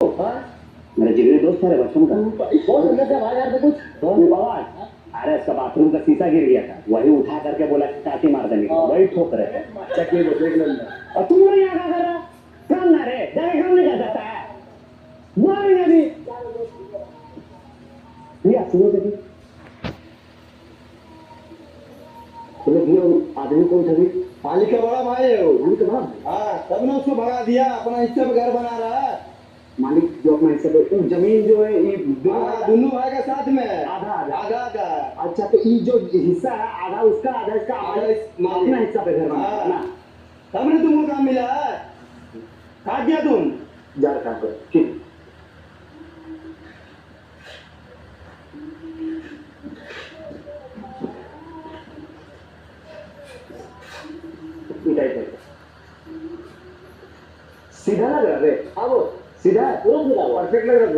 मेरा जिगरी दोस्त है बचपन का। बहुत अंदर से आवाज आ रहा था कुछ कौन आवाज? अरे इसका बाथरूम का शीशा गिर गया था, वही उठा करके बोला कि काटी मार देंगे, वही ठोक रहे। चक्की को देख लेना। और तुम लोग यहाँ क्या कर रहा? काम ना रे, जाके काम नहीं कर सकता है। मारेंगे अभी। भैया सुनो देखिए, बोले भैया आदमी कौन था भी? मालिक का बड़ा भाई है वो। मालिक का बड़ा? हाँ, तब ने उसको भगा दिया, अपना हिस्से पे घर बना रहा है। मालिक जो अपना हिस्सा पे जमीन जो है ये दोनों भाई का साथ में है। आधा आधा आधा आधा। अच्छा तो ये जो हिस्सा है आधा उसका आधा इसका, अपना हिस्सा पे घर बना है ना? तब ने तुमको काम मिला है, खा दिया तुम। जा काम करो ठीक। सीधा लग रहा है, हाँ वो सीधा है, पूरा सीधा, परफेक्ट लग रहा है।